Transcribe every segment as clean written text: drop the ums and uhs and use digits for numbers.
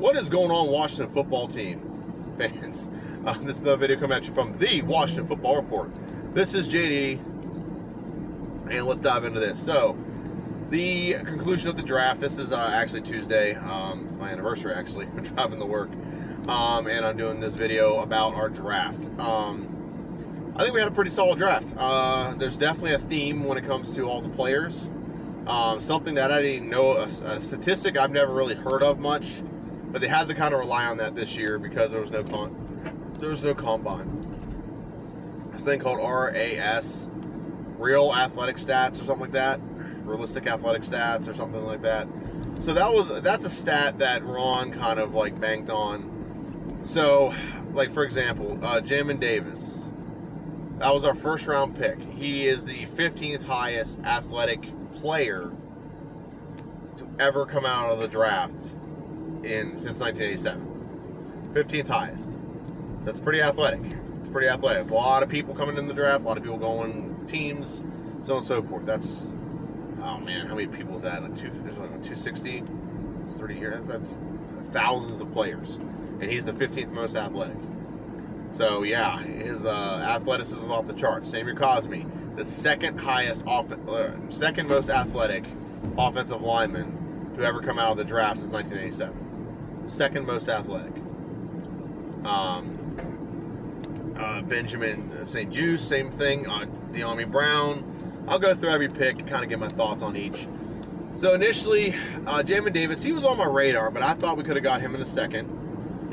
What is going on, Washington football team fans? This is another video coming at you from the Washington Football Report. This is JD, and let's dive into this. So, the conclusion of the draft. This is actually Tuesday. It's my anniversary, actually. I'm driving to work, and I'm doing this video about our draft. I think we had a pretty solid draft. There's definitely a theme when it comes to all the players. Something that I didn't know, a statistic I've never really heard of much, but they had to kind of rely on that this year because there was no combine. This thing called RAS, Real Athletic Stats, or something like that, Realistic Athletic Stats, or something like that. So that's a stat that Ron kind of like banked on. So, like for example, Jamin Davis, that was our first round pick. He is the 15th highest athletic player to ever come out of the draft since 1987. 15th highest. So that's pretty athletic. It's pretty athletic. There's a lot of people coming in the draft, a lot of people going teams, so on and so forth. That's, oh man, how many people is that? There's like 260. It's 30 years. That's thousands of players, and he's the 15th most athletic. So yeah, his athleticism off the charts. Samir Cosmi, the second most athletic offensive lineman to ever come out of the draft since 1987. Second most athletic. Benjamin St-Juste, same thing. Dyami Brown. I'll go through every pick, kind of get my thoughts on each. So initially, Jamin Davis, he was on my radar, but I thought we could have got him in the second.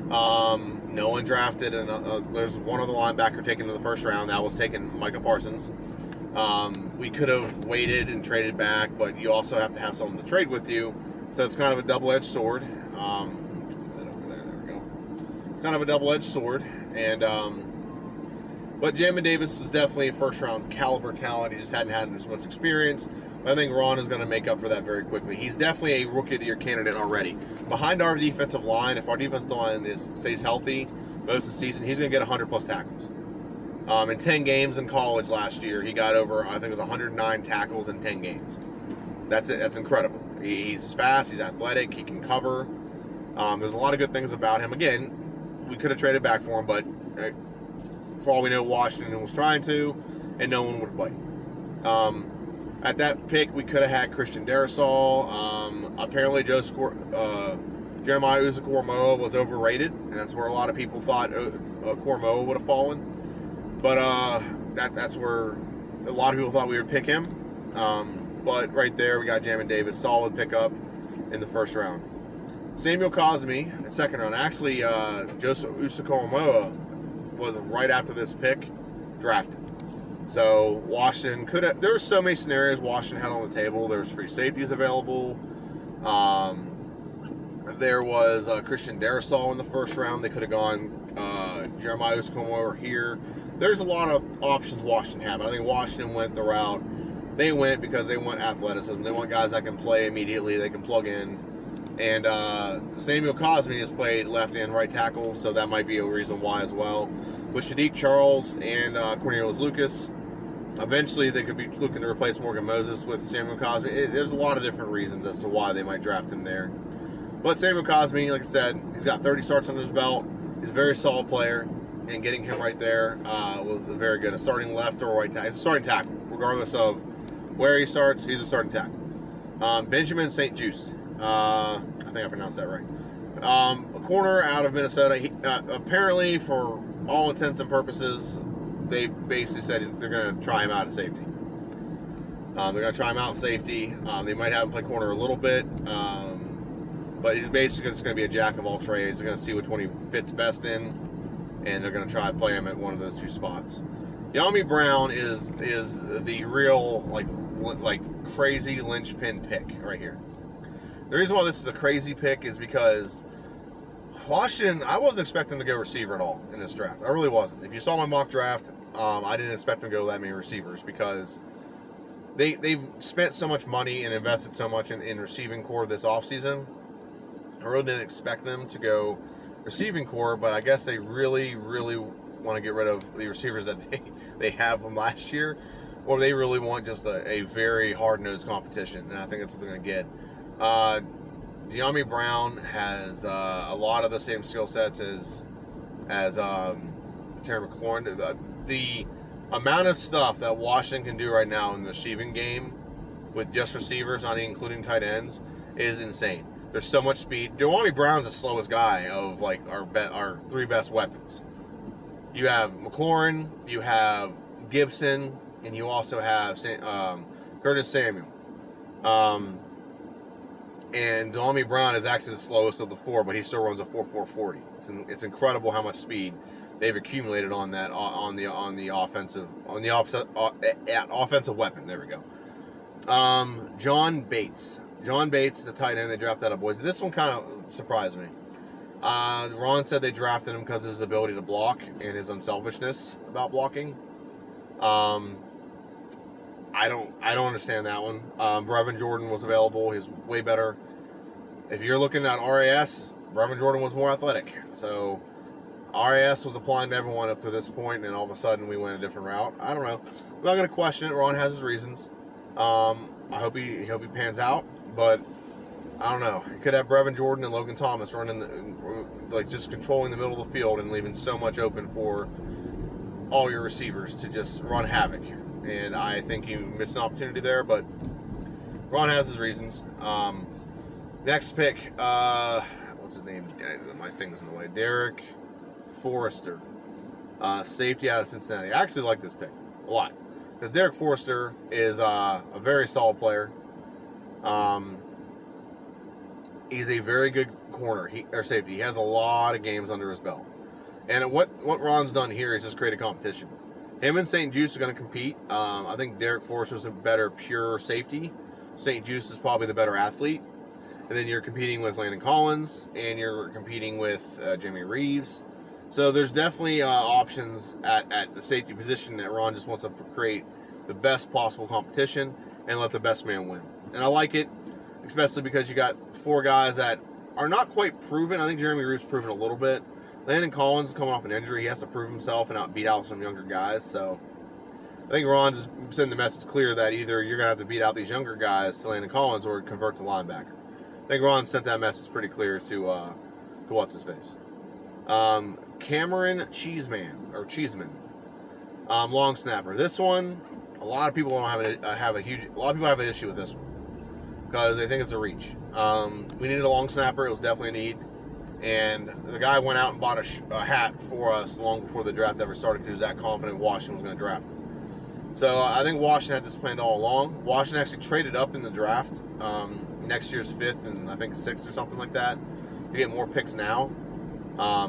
No one drafted, and there's one other linebacker taken in the first round. That was taken Micah Parsons. We could have waited and traded back, but you also have to have someone to trade with you. So it's kind of a double-edged sword. There we go. It's kind of a double-edged sword, and but Jamin Davis was definitely a first-round caliber talent. He just hadn't had as much experience. But I think Ron is going to make up for that very quickly. He's definitely a Rookie of the Year candidate already. Behind our defensive line, if our defensive line stays healthy most of the season, he's going to get 100-plus tackles. In 10 games in college last year, he got over, I think it was 109 tackles in 10 games. That's it. That's incredible. He's fast. He's athletic. He can cover. There's a lot of good things about him. Again, we could have traded back for him, but for all we know, Washington was trying to, and no one would bite. At that pick, we could have had Christian Darrisaw. Apparently, Jeremiah Owusu-Koramoah was overrated, and that's where a lot of people thought Koramoah would have fallen. But that's where a lot of people thought we would pick him. But right there, we got Jamin Davis, solid pickup in the first round. Samuel Cosmi, second round. Actually, Joseph Owusu-Koramoah was right after this pick, drafted. So Washington could have. There were so many scenarios Washington had on the table. There was free safeties available. There was Christian Darrisaw in the first round. They could have gone Jeremiah Owusu-Koramoah here. There's a lot of options Washington had. But I think Washington went the route they went because they want athleticism. They want guys that can play immediately. They can plug in. And Samuel Cosmi has played left and right tackle, so that might be a reason why as well. With Shadiq Charles and Cornelius Lucas, eventually they could be looking to replace Morgan Moses with Samuel Cosmi. There's a lot of different reasons as to why they might draft him there. But Samuel Cosmi, like I said, he's got 30 starts under his belt. He's a very solid player, and getting him right there was very good. A starting left or right tackle. He's a starting tackle. Regardless of where he starts, he's a starting tackle. Benjamin St-Juste. I think I pronounced that right. A corner out of Minnesota. He, apparently, for all intents and purposes, they basically said they're going to try him out at safety. They're going to try him out at safety. They might have him play corner a little bit, but he's basically just going to be a jack of all trades. They're going to see which one he fits best in, and they're going to try to play him at one of those two spots. Dyami Brown is the real like crazy linchpin pick right here. The reason why this is a crazy pick is because Washington, I wasn't expecting to go receiver at all in this draft. I really wasn't. If you saw my mock draft, I didn't expect them to go that many receivers because they've spent so much money and invested so much in receiving core this offseason. I really didn't expect them to go receiving core, but I guess they really, really want to get rid of the receivers that they have from last year, or they really want just a very hard-nosed competition, and I think that's what they're going to get. De'Ami Brown has a lot of the same skill sets as Terry McLaurin. The amount of stuff that Washington can do right now in the receiving game with just receivers, not including tight ends, is insane. There's so much speed. De'Ami Brown's the slowest guy of like our three best weapons. You have McLaurin, you have Gibson, and you also have Curtis Samuel. And De'Ami Brown is actually the slowest of the four, but he still runs a 4.40. It's incredible how much speed they've accumulated on that on the offensive weapon. There we go. John Bates, the tight end they drafted out of Boise. This one kind of surprised me. Ron said they drafted him because of his ability to block and his unselfishness about blocking. I don't understand that one. Brevin Jordan was available. He's way better. If you're looking at RAS, Brevin Jordan was more athletic. So RAS was applying to everyone up to this point, and all of a sudden we went a different route. I don't know. I'm not going to question it. Ron has his reasons. I hope he pans out, but I don't know. You could have Brevin Jordan and Logan Thomas running just controlling the middle of the field and leaving so much open for all your receivers to just run havoc. And I think you missed an opportunity there, but Ron has his reasons. Next pick, what's his name? My thing's in the way. Derek Forrester, safety out of Cincinnati. I actually like this pick a lot because Derek Forrester is a very solid player. He's a very good corner or safety. He has a lot of games under his belt. And what Ron's done here is just create a competition. Him and St. Juice are going to compete. I think Derek Forrester's a better pure safety. St. Juice is probably the better athlete. And then you're competing with Landon Collins, and you're competing with Jimmy Reeves. So there's definitely options at the safety position that Ron just wants to create the best possible competition and let the best man win. And I like it, especially because you got four guys that are not quite proven. I think Jeremy Reeves proven a little bit. Landon Collins is coming off an injury. He has to prove himself and beat out some younger guys. So I think Ron just sending the message clear that either you're going to have to beat out these younger guys to Landon Collins or convert to linebacker. I think Ron sent that message pretty clear to what's-his-face. Cameron Cheeseman, long snapper. This one, a lot of people don't have an issue with this one because they think it's a reach. We needed a long snapper. It was definitely a need. And the guy went out and bought a hat for us long before the draft ever started because he was that confident Washington was going to draft him. So I think Washington had this planned all along. Washington actually traded up in the draft, next year's 5th and I think 6th or something like that, to get more picks now.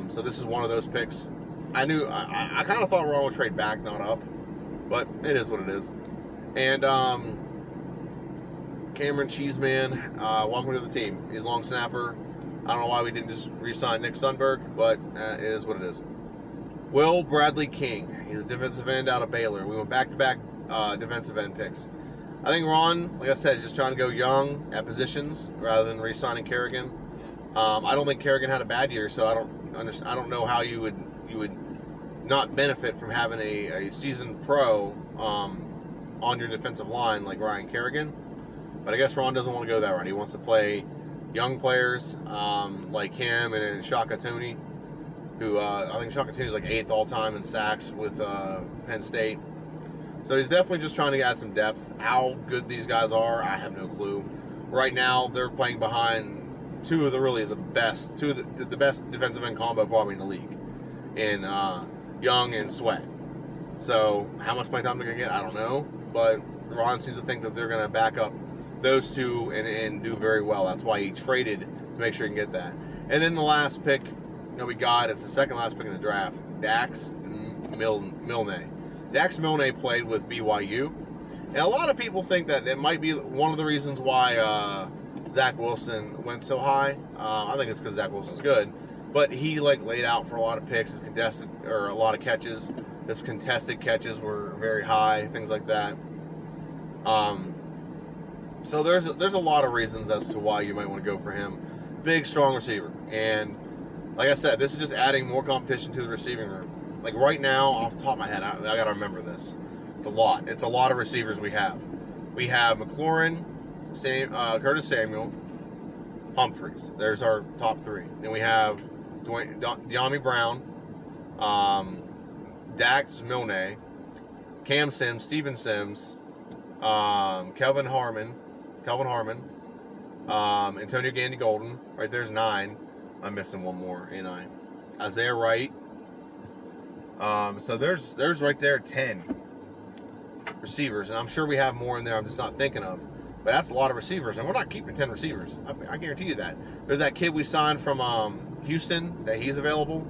So this is one of those picks. I kind of thought Ron would trade back, not up, but it is what it is. And Cameron Cheeseman, welcome to the team. He's a long snapper. I don't know why we didn't just re-sign Nick Sundberg, but it is what it is. Will Bradley King. He's a defensive end out of Baylor. We went back-to-back defensive end picks. I think Ron, like I said, is just trying to go young at positions rather than re-signing Kerrigan. I don't think Kerrigan had a bad year, so I don't know how you would not benefit from having a seasoned pro on your defensive line like Ryan Kerrigan. But I guess Ron doesn't want to go that route. He wants to play young players like him and Shaka Toney, who I think Shaka Toney is like 8th all-time in sacks with Penn State. So he's definitely just trying to add some depth. How good these guys are, I have no clue. Right now, they're playing behind two of the best defensive end combo probably in the league, in Young and Sweat. So how much playing time they're going to get, I don't know. But Ron seems to think that they're going to back up those two and do very well. That's why he traded to make sure he can get that. And then the last pick that we got, it's the second last pick in the draft, Dax Milne. Dax Milne played with BYU. And a lot of people think that it might be one of the reasons why Zach Wilson went so high. I think it's because Zach Wilson's good. But he laid out for a lot of picks, a lot of catches. His contested catches were very high, things like that. So there's a lot of reasons as to why you might want to go for him. Big, strong receiver. And like I said, this is just adding more competition to the receiving room. Like right now, off the top of my head, I got to remember this. It's a lot. It's a lot of receivers we have. We have McLaurin, Curtis Samuel, Humphreys. There's our top 3. Then we have Dyami Brown, Dax Milne, Cam Sims, Steven Sims, Kelvin Harmon, Antonio Gandy Golden. Right there's 9. I'm missing one more, ain't I? Isaiah Wright. So there's right there 10 receivers, and I'm sure we have more in there I'm just not thinking of. But that's a lot of receivers, and we're not keeping 10 receivers. I guarantee you that. There's that kid we signed from Houston that he's available.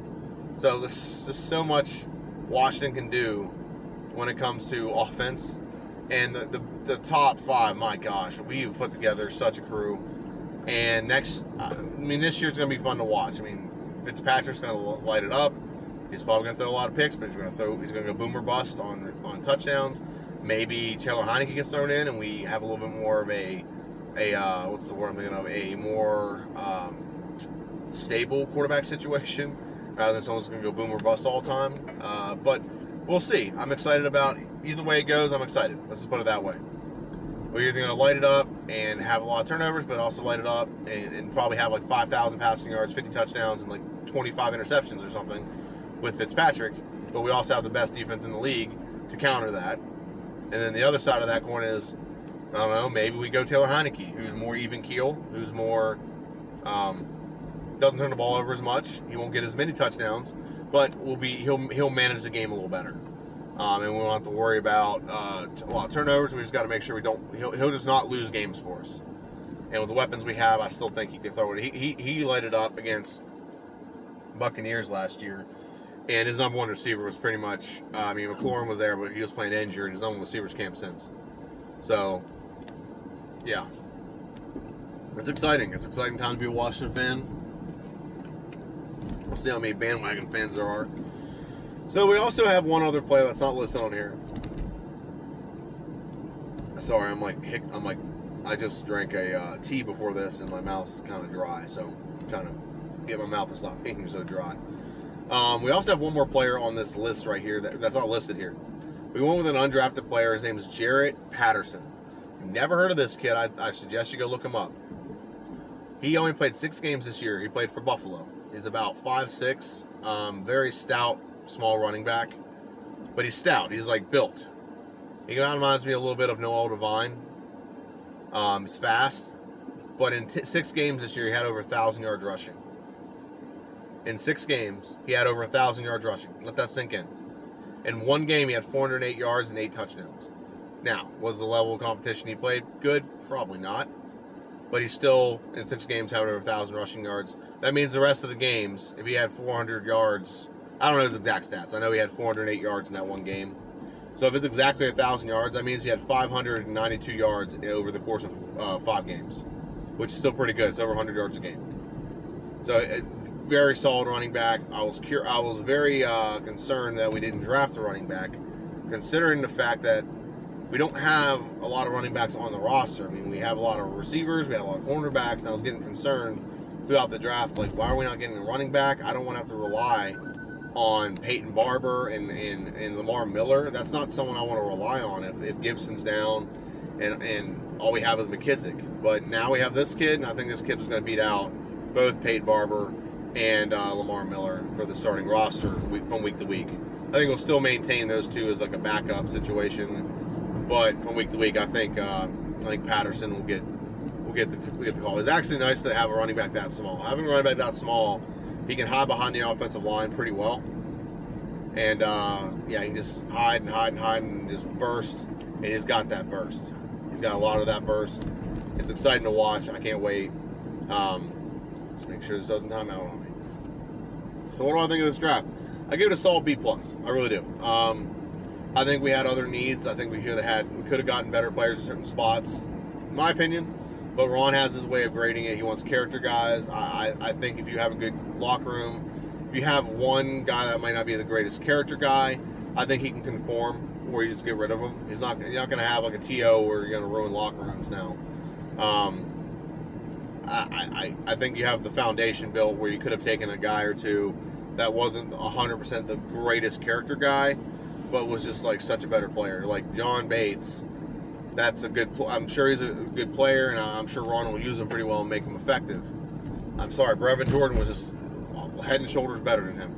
So there's just so much Washington can do when it comes to offense. And the top 5, my gosh, we've put together such a crew. And this year's going to be fun to watch. I mean, Fitzpatrick's going to light it up. He's probably going to throw a lot of picks, but he's going to go boom or bust on touchdowns. Maybe Taylor Heineke gets thrown in, and we have a little bit more of a what's the word I'm thinking of? A more stable quarterback situation rather than someone's going to go boom or bust all the time. But we'll see. I'm excited about either way it goes. I'm excited. Let's just put it that way. We're either going to light it up and have a lot of turnovers, but also light it up and probably have like 5,000 passing yards, 50 touchdowns, and like 25 interceptions or something with Fitzpatrick. But we also have the best defense in the league to counter that. And then the other side of that coin is, I don't know, maybe we go Taylor Heineke, who's more even keel, who's more, doesn't turn the ball over as much. He won't get as many touchdowns, but he'll manage the game a little better. And we won't have to worry about a lot of turnovers. We just got to make sure he'll just not lose games for us. And with the weapons we have, I still think he could throw it. He lighted up against Buccaneers last year. And his number 1 receiver was pretty much, McLaurin was there, but he was playing injured. His number 1 receiver was Cam Sims. So, yeah. It's exciting. It's an exciting time to be a Washington fan. We'll see how many bandwagon fans there are. So, we also have one other player that's not listed on here. Sorry, I just drank a tea before this, and my mouth's kind of dry. So, I'm trying to get my mouth to stop being so dry. We also have one more player on this list right here that's not listed here. We went with an undrafted player. His name is Jarrett Patterson. Never heard of this kid. I suggest you go look him up. He only played 6 games this year. He played for Buffalo. He's about 5'6", very stout, small running back. But he's stout. He's like built. He kind of reminds me a little bit of Noel Devine. He's fast. But in 6 games this year, he had over 1,000 yards rushing. In 6 games, he had over 1,000 yards rushing. Let that sink in. In 1 game, he had 408 yards and 8 touchdowns. Now, was the level of competition he played good? Probably not. But he still, in 6 games, had over 1,000 rushing yards. That means the rest of the games, if he had 400 yards, I don't know his exact stats. I know he had 408 yards in that 1 game. So if it's exactly 1,000 yards, that means he had 592 yards over the course of 5 games, which is still pretty good. It's over 100 yards a game. So, very solid running back. I was very concerned that we didn't draft a running back, considering the fact that we don't have a lot of running backs on the roster. I mean, we have a lot of receivers, we have a lot of cornerbacks, and I was getting concerned throughout the draft, like, why are we not getting a running back? I don't want to have to rely on Peyton Barber and Lamar Miller. That's not someone I want to rely on if Gibson's down and all we have is McKissick. But now we have this kid, and I think this kid is going to beat out both Peyton Barber and Lamar Miller for the starting roster from week to week. I think we'll still maintain those two as like a backup situation, but from week to week, I think Patterson will get the call. It's actually nice to have a running back that small. Having a running back that small, he can hide behind the offensive line pretty well, and he can just hide and just burst, and he's got that burst. He's got a lot of that burst. It's exciting to watch. I can't wait. Just make sure this doesn't time out on me. So what do I think of this draft? I give it a solid B+. I really do. I think we had other needs. I think we could have gotten better players in certain spots, in my opinion. But Ron has his way of grading it. He wants character guys. I think if you have a good locker room, if you have one guy that might not be the greatest character guy, I think he can conform, or you just get rid of him. You're not going to have like a TO where you're going to ruin locker rooms now. I think you have the foundation built where you could have taken a guy or two that wasn't 100% the greatest character guy, but was just like such a better player. Like John Bates, that's a good. I'm sure he's a good player, and I'm sure Ron will use him pretty well and make him effective. I'm sorry, Brevin Jordan was just head and shoulders better than him.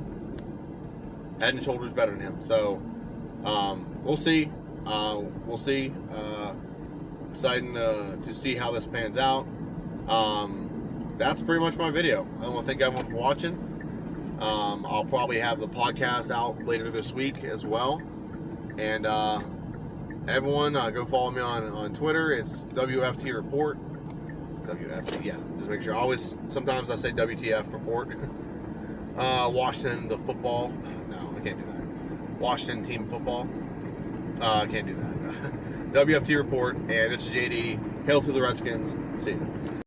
Head and shoulders better than him. So we'll see. We'll see. Exciting to see how this pans out. That's pretty much my video. I want to thank everyone for watching. I'll probably have the podcast out later this week as well. And everyone, go follow me on Twitter. It's WFT Report. WFT, yeah. Just make sure. Sometimes I say WTF Report. Washington, the football. No, I can't do that. Washington team football. I can't do that. WFT Report, and this is JD. Hail to the Redskins. See you.